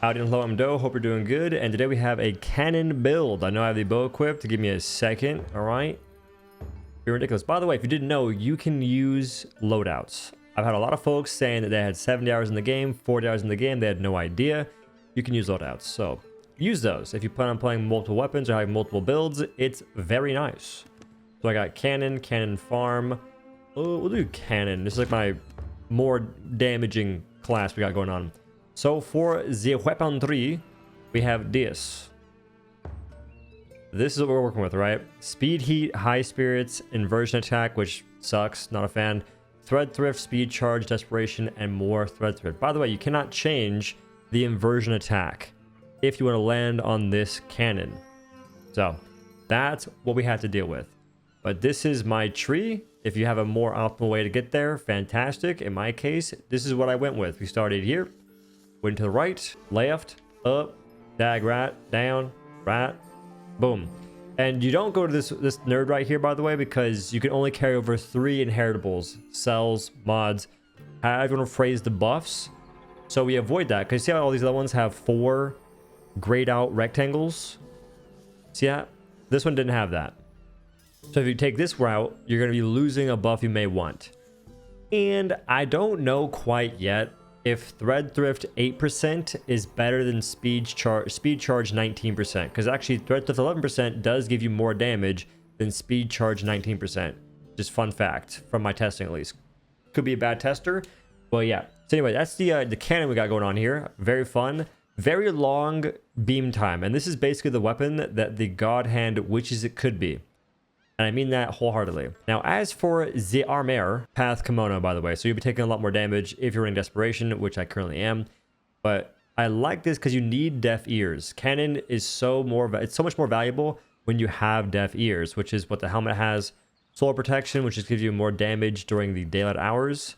Howdy and hello, I'm Dough. Hope you're doing good. And today we have a cannon build. I know I have the bow equipped. Give me a second. All right. You're ridiculous. By the way, if you didn't know, you can use loadouts. I've had a lot of folks saying that they had 70 hours in the game, 40 hours in the game. They had no idea. You can use loadouts. So use those. If you plan on playing multiple weapons or having multiple builds, it's very nice. So I got cannon, cannon farm. Oh, we'll do cannon. This is like my more damaging class we got going on. So for the weaponry, we have this. This is what we're working with, right? Speed, heat, high spirits, inversion attack, which sucks, not a fan. Thread thrift, speed charge, desperation, and more thread thrift. By the way, you cannot change the inversion attack if you want to land on this cannon. So that's what we had to deal with. But this is my tree. If you have a more optimal way to get there, fantastic. In my case, this is what I went with. We started here. Went to the right, left, up, dag right, down, right, boom. And you don't go to this nerd right here, by the way, because you can only carry over 3 inheritables, cells, mods, however you want to phrase the buffs. So we avoid that, because see how all these other ones have 4 grayed out rectangles? See that? This one didn't have that. So if you take this route, you're going to be losing a buff you may want. And I don't know quite yet if thread thrift 8% is better than speed charge 19%, because actually thread thrift 11% does give you more damage than speed charge 19%. Just fun fact from my testing, at least. Could be a bad tester, but yeah. So anyway, that's the cannon we got going on here. Very fun, very long beam time, and this is basically the weapon that the Godhand wishes it could be. And I mean that wholeheartedly. Now, as for the armor, path kimono, by the way, so you'll be taking a lot more damage if you're in desperation, which I currently am. But I like this because you need deaf ears. Cannon is it's so much more valuable when you have deaf ears, which is what the helmet has. Solar protection, which just gives you more damage during the daylight hours.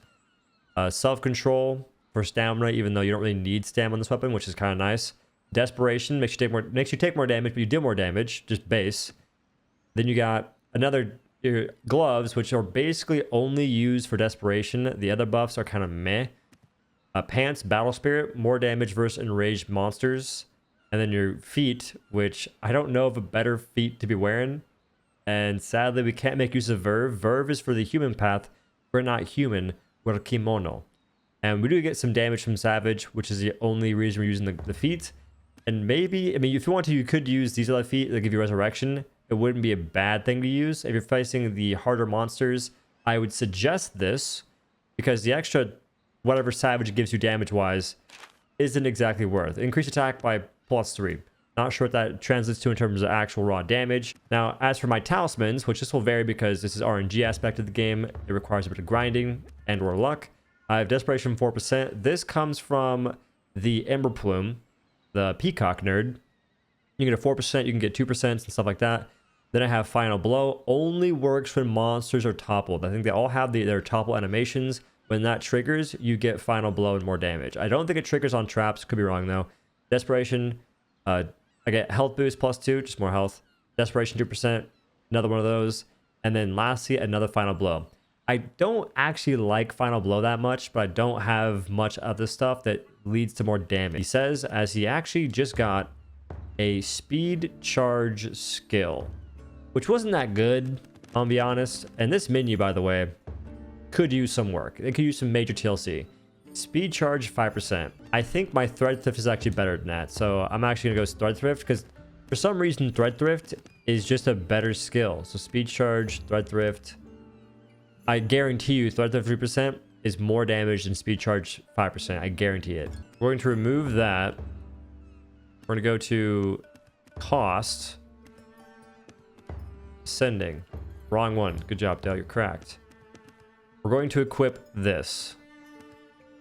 Self-control for stamina, even though you don't really need stamina on this weapon, which is kind of nice. Desperation makes you take more damage, but you deal more damage, just base. Then you got another gloves, which are basically only used for desperation. The other buffs are kind of meh. Pants, battle spirit, more damage versus enraged monsters. And then your feet, which I don't know of a better feet to be wearing. And sadly, we can't make use of Verve. Verve is for the human path. We're not human. We're kimono. And we do get some damage from Savage, which is the only reason we're using the feet. And maybe, I mean, if you want to, you could use these other feet that give you resurrection. It wouldn't be a bad thing to use. If you're facing the harder monsters, I would suggest this, because the extra whatever Savage gives you damage-wise isn't exactly worth. Increase attack by +3. Not sure what that translates to in terms of actual raw damage. Now, as for my talismans, which this will vary because this is RNG aspect of the game, it requires a bit of grinding and or luck. I have Desperation 4%. This comes from the Ember Plume, the Peacock nerd. You can get a 4%, you can get 2% and stuff like that. Then I have Final Blow. Only works when monsters are toppled. I think they all have their topple animations. When that triggers, you get Final Blow and more damage. I don't think it triggers on traps. Could be wrong, though. Desperation. I get Health Boost +2, just more health. Desperation 2%. Another one of those. And then lastly, another Final Blow. I don't actually like Final Blow that much, but I don't have much other stuff that leads to more damage. He says, as he actually just got a speed charge skill, which wasn't that good, I'll be honest. And this menu, by the way, could use some work. It could use some major TLC. Speed charge 5%. I think my thread thrift is actually better than that. So I'm actually gonna go thread thrift because for some reason thread thrift is just a better skill. So speed charge, thread thrift. I guarantee you thread thrift 3% is more damage than speed charge 5%. I guarantee it. We're going to remove that. We're gonna go to cost. Ascending. Wrong one. Good job, Dale. You're cracked. We're going to equip this.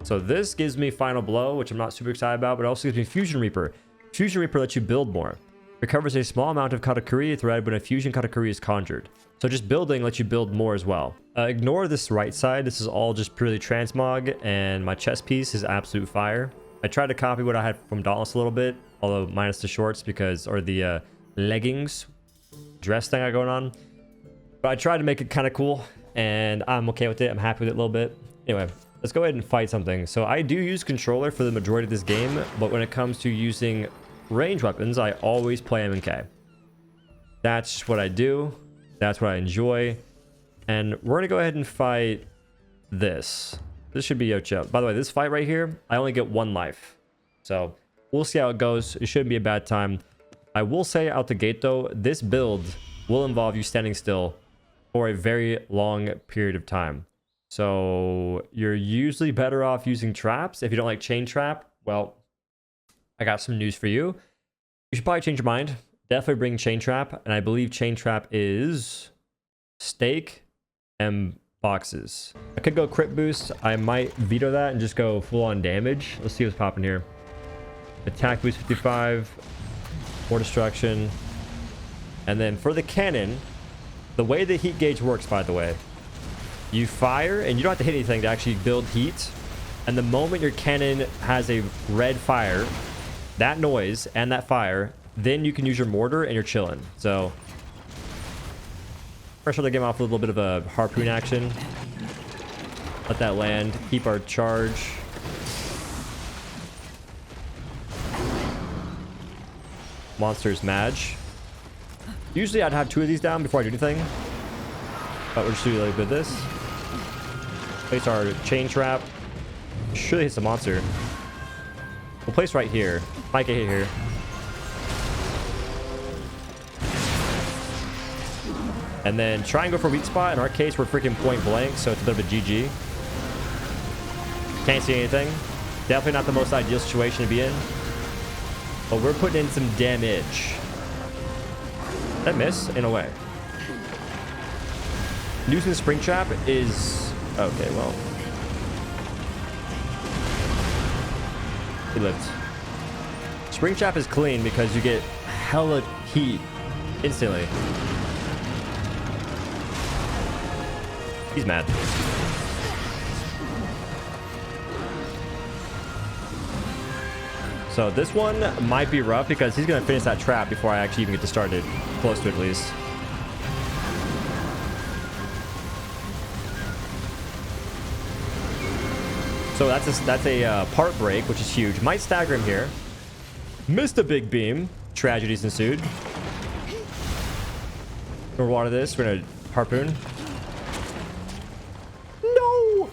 So this gives me Final Blow, which I'm not super excited about, but it also gives me Fusion Reaper. Fusion Reaper lets you build more. Recovers a small amount of Katakuri thread when a Fusion Katakuri is conjured. So just building lets you build more as well. Ignore this right side. This is all just purely transmog, and my chest piece is absolute fire. I tried to copy what I had from Dauntless a little bit, although minus the shorts or the leggings dress thing I got going on. But I tried to make it kind of cool, and I'm okay with it. I'm happy with it a little bit. Anyway, let's go ahead and fight something. So I do use controller for the majority of this game, but when it comes to using range weapons, I always play M&K. That's just what I do. That's what I enjoy. And we're going to go ahead and fight this. This should be Ocho. By the way, this fight right here, I only get 1 life. So we'll see how it goes. It shouldn't be a bad time. I will say out the gate though, this build will involve you standing still for a very long period of time. So you're usually better off using traps. If you don't like chain trap, well, I got some news for you. You should probably change your mind. Definitely bring chain trap. And I believe chain trap is stake and boxes. I could go crit boost. I might veto that and just go full on damage. Let's see what's popping here. Attack boost 55, more destruction. And then for the cannon, the way the heat gauge works, by the way, you fire and you don't have to hit anything to actually build heat. And the moment your cannon has a red fire, that noise and that fire, then you can use your mortar and you're chilling. So first, the game off with a little bit of a harpoon action. Let that land. Keep our charge. Monsters Madge. Usually I'd have 2 of these down before I do anything, but we're just doing really good with this. Place our chain trap. Should hit the monster. We'll place right here. Might get hit here. And then try and go for a weak spot. In our case, we're freaking point blank, so it's a bit of a GG. Can't see anything. Definitely not the most ideal situation to be in. But we're putting in some damage. That miss? In a way. Using the spring trap is... Okay, well. He lived. Spring trap is clean because you get hella heat instantly. He's mad. So this one might be rough because he's going to finish that trap before I actually even get to start it. Close to it, at least. So that's a part break, which is huge. Might stagger him here. Missed a big beam. Tragedies ensued. We're gonna water this. We're going to harpoon. No!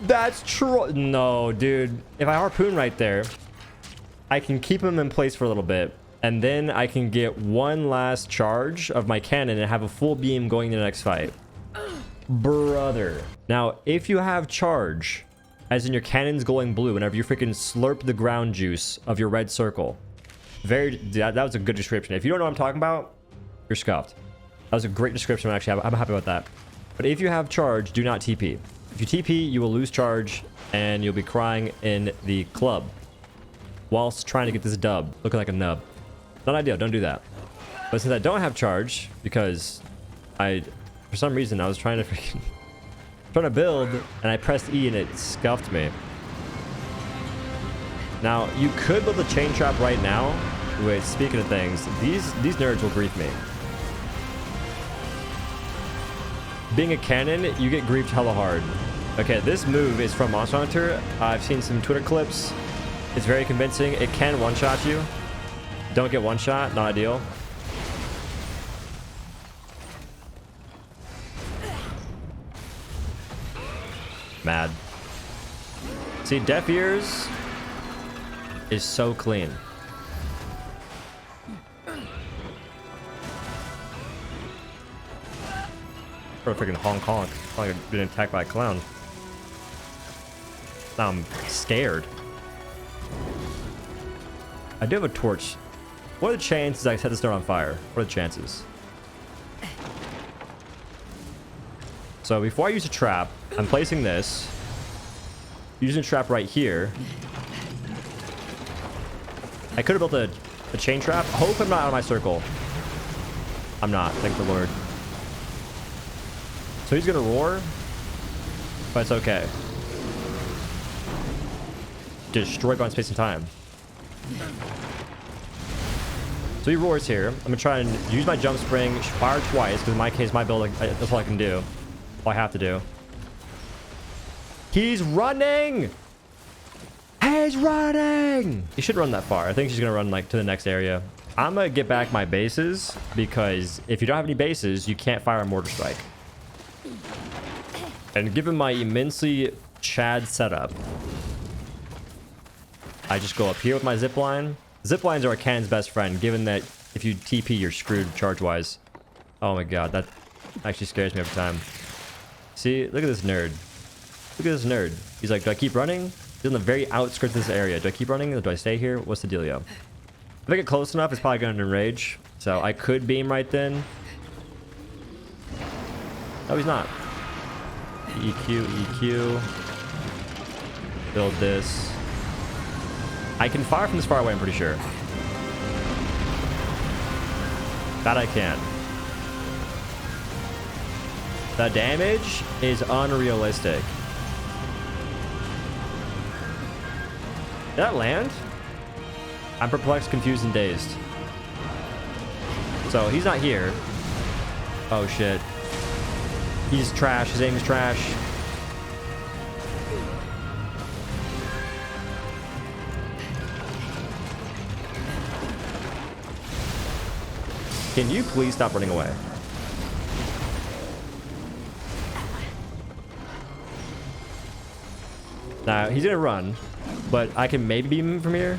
That's true. No, dude. If I harpoon right there, I can keep him in place for a little bit, and then I can get one last charge of my cannon and have a full beam going to the next fight. Brother. Now, if you have charge, as in your cannon's glowing blue whenever you freaking slurp the ground juice of your red circle. That was a good description. If you don't know what I'm talking about, you're scuffed. That was a great description, actually. I'm happy about that. But if you have charge, do not TP. If you TP, you will lose charge, and you'll be crying in the club whilst trying to get this dub, looking like a nub. Not ideal, don't do that. But since I don't have charge, because for some reason, I was trying to build, and I pressed E and it scuffed me. Now, you could build a chain trap right now. Wait, speaking of things, these nerds will grief me. Being a cannon, you get griefed hella hard. Okay, this move is from Monster Hunter. I've seen some Twitter clips. It's very convincing. It can one-shot you. Don't get one-shot. Not ideal. Mad. See, Deaf Ears is so clean. Or freaking honk honk. Like I've been attacked by a clown. Now I'm scared. I do have a torch. What are the chances I set this door on fire? What are the chances? So before I use a trap, I'm placing this. Using a trap right here. I could have built a chain trap. Hope I'm not out of my circle. I'm not, thank the Lord. So he's gonna roar, but it's okay. Destroyed by space and time. So he roars here. I'm gonna try and use my jump spring, fire twice, because in my case, my build, that's all I can do. All I have to do. He's running! He's running! He should run that far. I think he's gonna run like to the next area. I'm gonna get back my bases because if you don't have any bases, you can't fire a mortar strike. And given my immensely Chad setup, I just go up here with my zip line. Zip lines are a cannon's best friend, given that if you TP, you're screwed charge-wise. Oh my god, that actually scares me every time. See, look at this nerd. Look at this nerd. He's like, do I keep running? He's on the very outskirts of this area. Do I keep running or do I stay here? What's the dealio? If I get close enough, it's probably going to enrage. So I could beam right then. No, he's not. EQ, EQ. Build this. I can fire from this far away, I'm pretty sure. That I can. The damage is unrealistic. Did that land? I'm perplexed, confused, and dazed. So he's not here. Oh shit. He's trash. His aim is trash. Can you please stop running away? Now, he's gonna run, but I can maybe beam him from here.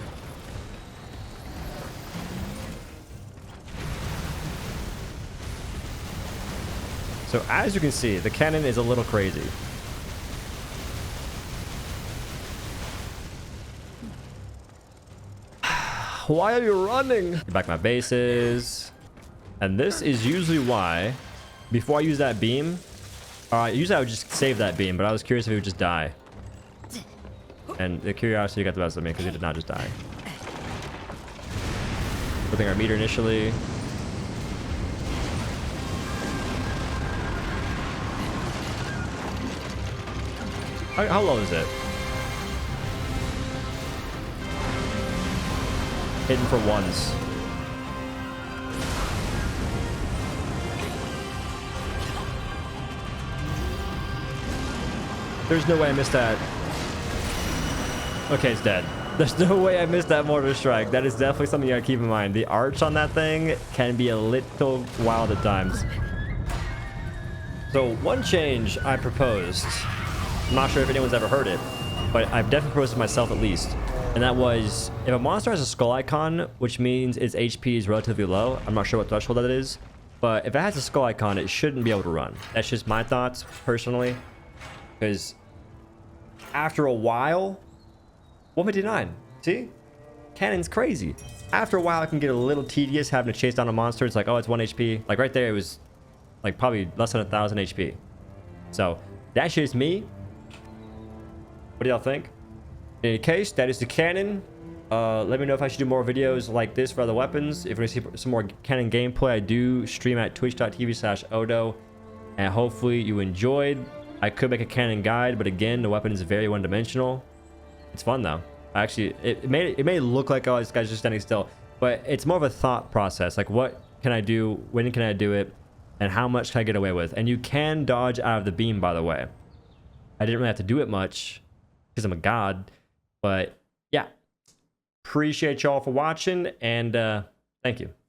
So as you can see, the cannon is a little crazy. Why are you running? Get back my bases. And this is usually why, before I use that beam, usually I would just save that beam, but I was curious if he would just die. And the curiosity got the best of me because he did not just die. Flipping our meter initially. How low is it? Hidden for ones. There's no way I missed that. Okay, it's dead. There's no way I missed that mortar strike. That is definitely something you gotta keep in mind. The arch on that thing can be a little wild at times. So one change I proposed, I'm not sure if anyone's ever heard it, but I've definitely proposed it myself at least. And that was, if a monster has a skull icon, which means its HP is relatively low, I'm not sure what threshold that is, but if it has a skull icon, it shouldn't be able to run. That's just my thoughts, personally. Because after a while, 159, see? Cannon's crazy. After a while, it can get a little tedious having to chase down a monster. It's like, oh, it's 1 HP. Like right there, it was like probably less than 1,000 HP. So that's just me. What do y'all think? In any case, that is the cannon. Let me know if I should do more videos like this for other weapons. If you want to see some more cannon gameplay, I do stream at twitch.tv/OhDough. And hopefully you enjoyed. I could make a cannon guide, but again, the weapon is very one-dimensional. It's fun though. Actually, it may look like, oh, this guy's just standing still, but it's more of a thought process. Like, what can I do? When can I do it? And how much can I get away with? And you can dodge out of the beam, by the way. I didn't really have to do it much because I'm a god. But yeah, appreciate y'all for watching, and thank you.